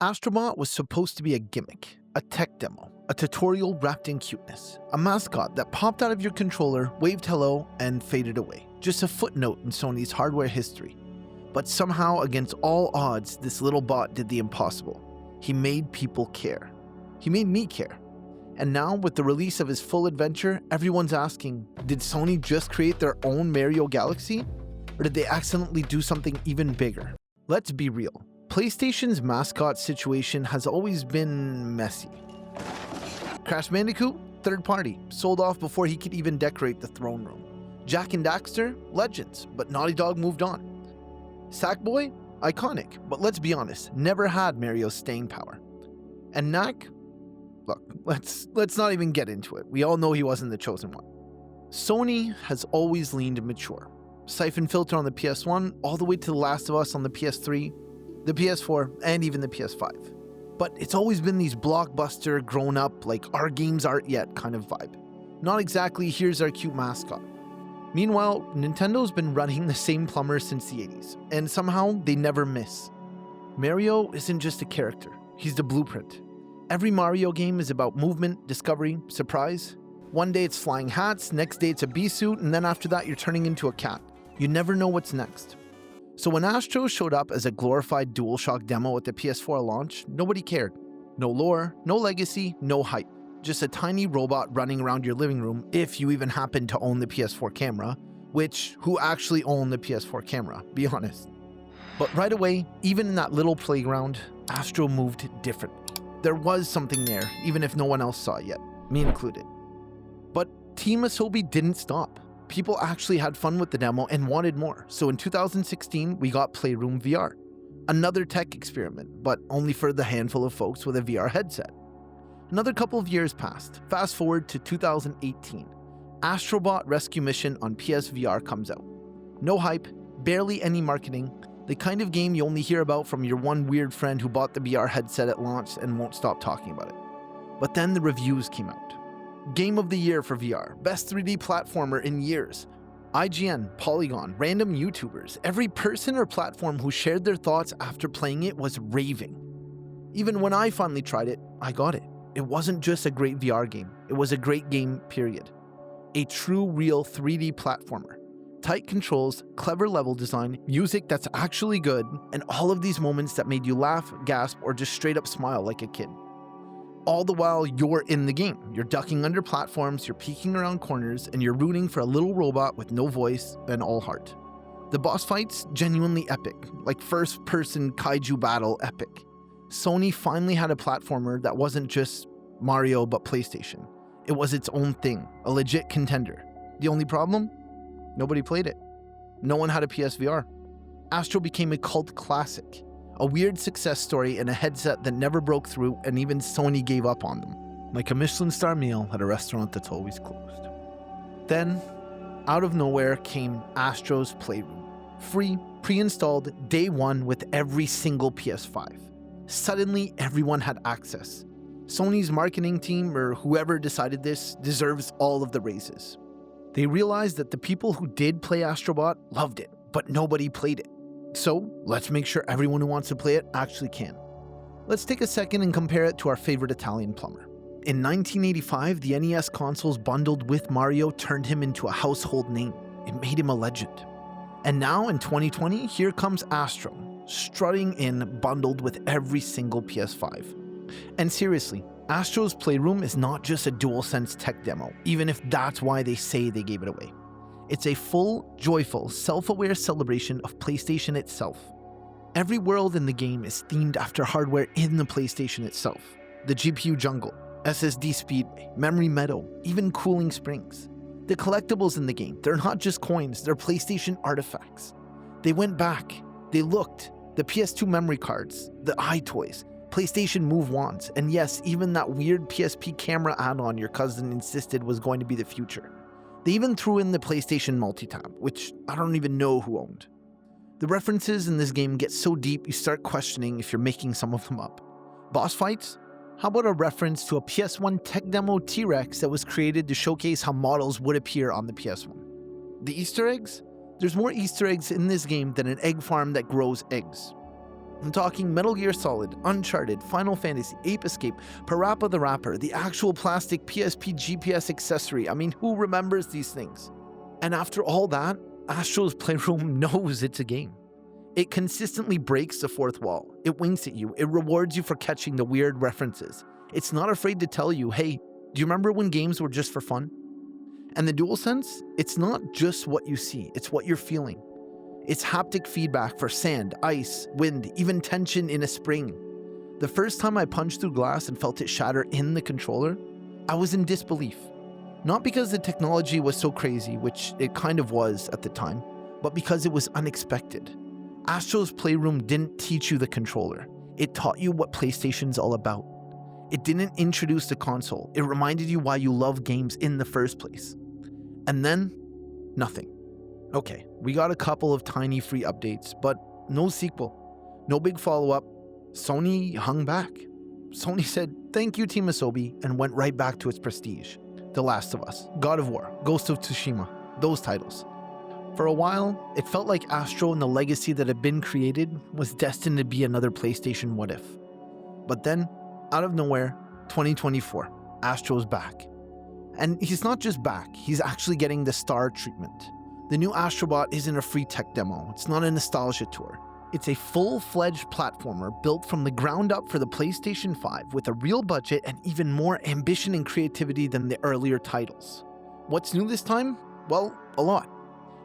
Astro Bot was supposed to be a gimmick, a tech demo, a tutorial wrapped in cuteness, a mascot that popped out of your controller, waved hello, and faded away. Just a footnote in Sony's hardware history. But somehow, against all odds, this little bot did the impossible. He made people care. He made me care. And now, with the release of his full adventure, everyone's asking, did Sony just create their own Mario Galaxy? Or did they accidentally do something even bigger? Let's be real. PlayStation's mascot situation has always been messy. Crash Bandicoot, third party, sold off before he could even decorate the throne room. Jak and Daxter, legends, but Naughty Dog moved on. Sackboy, iconic, but let's be honest, never had Mario's staying power. And Knack? Look, let's not even get into it. We all know he wasn't the chosen one. Sony has always leaned mature. Siphon Filter on the PS1, all the way to The Last of Us on the PS3, the PS4, and even the PS5. But it's always been these blockbuster, grown-up, like our games aren't yet kind of vibe. Not exactly, here's our cute mascot. Meanwhile, Nintendo's been running the same plumber since the 80s, and somehow they never miss. Mario isn't just a character, he's the blueprint. Every Mario game is about movement, discovery, surprise. One day it's flying hats, next day it's a bee suit, and then after that you're turning into a cat. You never know what's next. So when Astro showed up as a glorified DualShock demo at the PS4 launch, nobody cared. No lore, no legacy, no hype. Just a tiny robot running around your living room if you even happen to own the PS4 camera, which, who actually owned the PS4 camera? Be honest. But right away, even in that little playground, Astro moved differently. There was something there, even if no one else saw it yet, me included. But Team Asobi didn't stop. People actually had fun with the demo and wanted more, so in 2016, we got Playroom VR. Another tech experiment, but only for the handful of folks with a VR headset. Another couple of years passed. Fast forward to 2018. Astro Bot Rescue Mission on PSVR comes out. No hype, barely any marketing, the kind of game you only hear about from your one weird friend who bought the VR headset at launch and won't stop talking about it. But then the reviews came out. Game of the Year for VR, best 3D platformer in years. IGN, Polygon, random YouTubers, every person or platform who shared their thoughts after playing it was raving. Even when I finally tried it, I got it. It wasn't just a great VR game, it was a great game, period. A true, real 3D platformer. Tight controls, clever level design, music that's actually good, and all of these moments that made you laugh, gasp, or just straight up smile like a kid. All the while you're in the game. You're ducking under platforms, you're peeking around corners, and you're rooting for a little robot with no voice and all heart. The boss fights, genuinely epic, like first-person kaiju battle epic. Sony finally had a platformer that wasn't just Mario but PlayStation. It was its own thing, a legit contender. The only problem? Nobody played it. No one had a PSVR. Astro became a cult classic. A weird success story in a headset that never broke through, and even Sony gave up on them. Like a Michelin star meal at a restaurant that's always closed. Then, out of nowhere came Astro's Playroom. Free, pre-installed, day one with every single PS5. Suddenly, everyone had access. Sony's marketing team, or whoever decided this, deserves all of the raises. They realized that the people who did play Astro Bot loved it, but nobody played it. So, let's make sure everyone who wants to play it actually can. Let's take a second and compare it to our favorite Italian plumber. In 1985, the NES consoles bundled with Mario turned him into a household name. It made him a legend. And now, in 2020, here comes Astro, strutting in bundled with every single PS5. And seriously, Astro's Playroom is not just a DualSense tech demo, even if that's why they say they gave it away. It's a full, joyful, self-aware celebration of PlayStation itself. Every world in the game is themed after hardware in the PlayStation itself. The GPU jungle, SSD speedway, memory meadow, even cooling springs. The collectibles in the game, they're not just coins, they're PlayStation artifacts. They went back, they looked, the PS2 memory cards, the iToys, PlayStation Move wands, and yes, even that weird PSP camera add-on your cousin insisted was going to be the future. They even threw in the PlayStation multi-tab, which I don't even know who owned. The references in this game get so deep you start questioning if you're making some of them up. Boss fights? How about a reference to a PS1 tech demo T-Rex that was created to showcase how models would appear on the PS1? The Easter eggs? There's more Easter eggs in this game than an egg farm that grows eggs. I'm talking Metal Gear Solid, Uncharted, Final Fantasy, Ape Escape, Parappa the Rapper, the actual plastic PSP GPS accessory. I mean, who remembers these things? And after all that, Astro's Playroom knows it's a game. It consistently breaks the fourth wall. It winks at you. It rewards you for catching the weird references. It's not afraid to tell you, hey, do you remember when games were just for fun? And the DualSense, it's not just what you see, it's what you're feeling. It's haptic feedback for sand, ice, wind, even tension in a spring. The first time I punched through glass and felt it shatter in the controller, I was in disbelief. Not because the technology was so crazy, which it kind of was at the time, but because it was unexpected. Astro's Playroom didn't teach you the controller. It taught you what PlayStation's all about. It didn't introduce the console. It reminded you why you love games in the first place. And then, nothing. Okay, we got a couple of tiny free updates, but no sequel. No big follow-up. Sony hung back. Sony said, thank you, Team Asobi, and went right back to its prestige. The Last of Us, God of War, Ghost of Tsushima, those titles. For a while, it felt like Astro and the legacy that had been created was destined to be another PlayStation what if. But then, out of nowhere, 2024, Astro's back. And he's not just back, he's actually getting the star treatment. The new Astro Bot isn't a free tech demo, it's not a nostalgia tour. It's a full-fledged platformer built from the ground up for the PlayStation 5 with a real budget and even more ambition and creativity than the earlier titles. What's new this time? Well, a lot.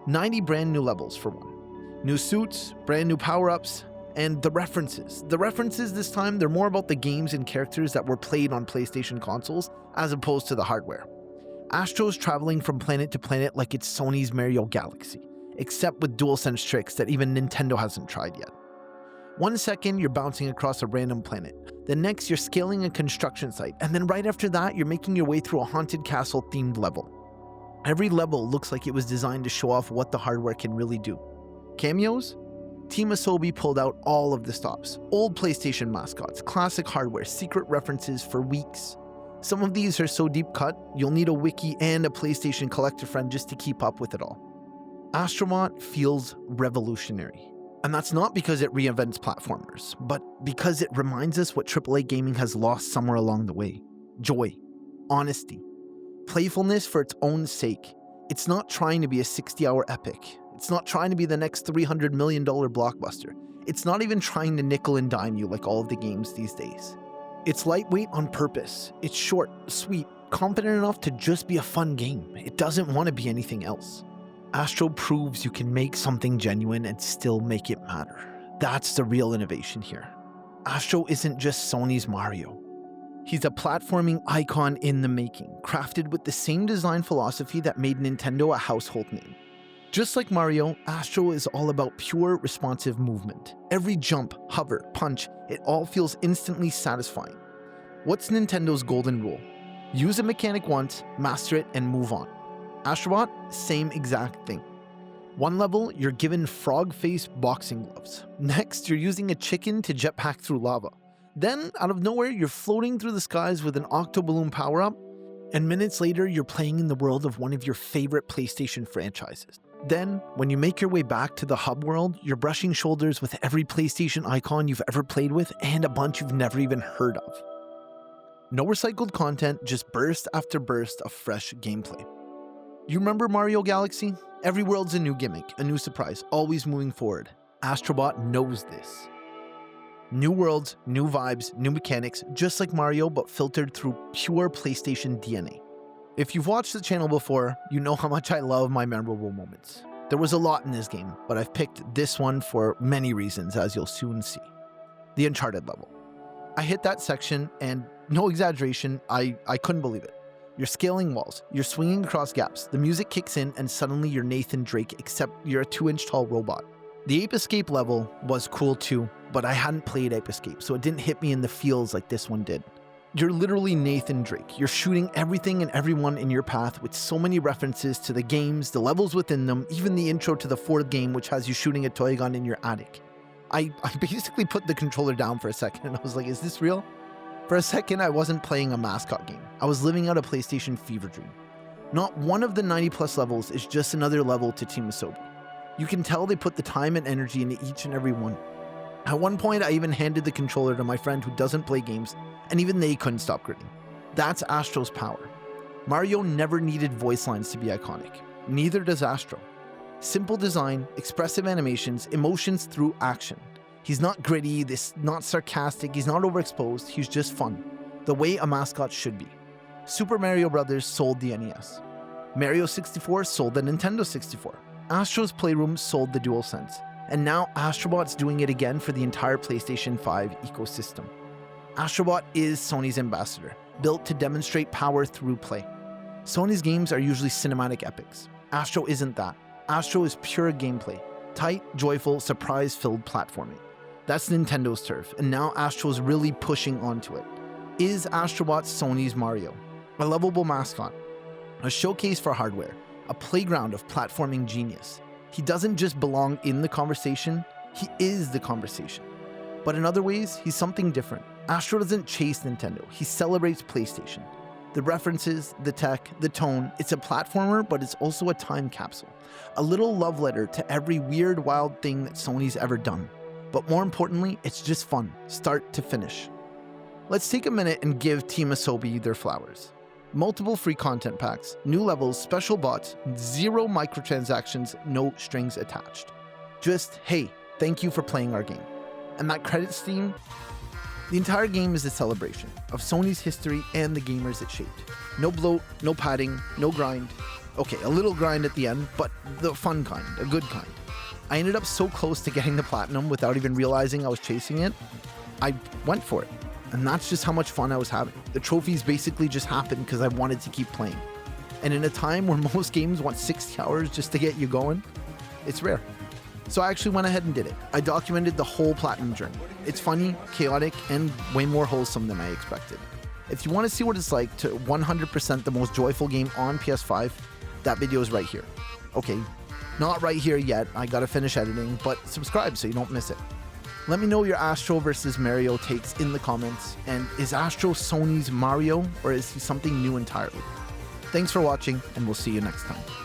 90 brand new levels for one. New suits, brand new power-ups, and the references. The references this time, they're more about the games and characters that were played on PlayStation consoles as opposed to the hardware. Astro's traveling from planet to planet like it's Sony's Mario Galaxy, except with DualSense tricks that even Nintendo hasn't tried yet. 1 second, you're bouncing across a random planet. The next, you're scaling a construction site, and then right after that, you're making your way through a haunted castle-themed level. Every level looks like it was designed to show off what the hardware can really do. Cameos? Team Asobi pulled out all of the stops. Old PlayStation mascots, classic hardware, secret references for weeks. Some of these are so deep cut, you'll need a wiki and a PlayStation collector friend just to keep up with it all. Astro Bot feels revolutionary. And that's not because it reinvents platformers, but because it reminds us what AAA gaming has lost somewhere along the way. Joy, honesty, playfulness for its own sake. It's not trying to be a 60-hour epic. It's not trying to be the next $300 million blockbuster. It's not even trying to nickel and dime you like all of the games these days. It's lightweight on purpose. It's short, sweet, confident enough to just be a fun game. It doesn't want to be anything else. Astro proves you can make something genuine and still make it matter. That's the real innovation here. Astro isn't just Sony's Mario. He's a platforming icon in the making, crafted with the same design philosophy that made Nintendo a household name. Just like Mario, Astro is all about pure, responsive movement. Every jump, hover, punch, it all feels instantly satisfying. What's Nintendo's golden rule? Use a mechanic once, master it, and move on. Astro Bot, same exact thing. One level, you're given frog-face boxing gloves. Next, you're using a chicken to jetpack through lava. Then, out of nowhere, you're floating through the skies with an octo-balloon power-up, and minutes later, you're playing in the world of one of your favorite PlayStation franchises. Then, when you make your way back to the hub world, you're brushing shoulders with every PlayStation icon you've ever played with and a bunch you've never even heard of. No recycled content, just burst after burst of fresh gameplay. You remember Mario Galaxy? Every world's a new gimmick, a new surprise, always moving forward. Astro Bot knows this. New worlds, new vibes, new mechanics, just like Mario, but filtered through pure PlayStation DNA. If you've watched the channel before, you know how much I love my memorable moments. There was a lot in this game, but I've picked this one for many reasons, as you'll soon see. The Uncharted level. I hit that section, and no exaggeration, I couldn't believe it. You're scaling walls, you're swinging across gaps, the music kicks in, and suddenly you're Nathan Drake, except you're a 2-inch tall robot. The Ape Escape level was cool too, but I hadn't played Ape Escape, so it didn't hit me in the feels like this one did. You're literally Nathan Drake. You're shooting everything and everyone in your path with so many references to the games, the levels within them, even the intro to the fourth game, which has you shooting a toy gun in your attic. I basically put the controller down for a second and I was like, is this real? For a second, I wasn't playing a mascot game. I was living out a PlayStation fever dream. Not one of the 90+ levels is just another level to Team Asobi. You can tell they put the time and energy into each and every one. At one point, I even handed the controller to my friend who doesn't play games, and even they couldn't stop grinning. That's Astro's power. Mario never needed voice lines to be iconic. Neither does Astro. Simple design, expressive animations, emotions through action. He's not gritty, not sarcastic, he's not overexposed, he's just fun. The way a mascot should be. Super Mario Bros. Sold the NES. Mario 64 sold the Nintendo 64. Astro's Playroom sold the DualSense. And now Astro Bot's doing it again for the entire PlayStation 5 ecosystem. Astro Bot is Sony's ambassador, built to demonstrate power through play. Sony's games are usually cinematic epics. Astro isn't that. Astro is pure gameplay. Tight, joyful, surprise-filled platforming. That's Nintendo's turf, and now Astro's really pushing onto it. Is Astro Bot Sony's Mario? A lovable mascot. A showcase for hardware. A playground of platforming genius. He doesn't just belong in the conversation, he is the conversation. But in other ways, he's something different. Astro doesn't chase Nintendo, he celebrates PlayStation. The references, the tech, the tone, it's a platformer, but it's also a time capsule. A little love letter to every weird, wild thing that Sony's ever done. But more importantly, it's just fun, start to finish. Let's take a minute and give Team Asobi their flowers. Multiple free content packs, new levels, special bots, 0 microtransactions, no strings attached. Just, hey, thank you for playing our game. And that credits theme? The entire game is a celebration of Sony's history and the gamers it shaped. No bloat, no padding, no grind. Okay, a little grind at the end, but the fun kind, a good kind. I ended up so close to getting the platinum without even realizing I was chasing it. I went for it. And that's just how much fun I was having. The trophies basically just happened because I wanted to keep playing. And in a time where most games want 60 hours just to get you going, it's rare. So I actually went ahead and did it. I documented the whole platinum journey. It's funny, chaotic, and way more wholesome than I expected. If you want to see what it's like to 100% the most joyful game on PS5, that video is right here. Okay, not right here yet, I gotta finish editing, but subscribe so you don't miss it. Let me know your Astro versus Mario takes in the comments, and is Astro Sony's Mario, or is he something new entirely? Thanks for watching, and we'll see you next time.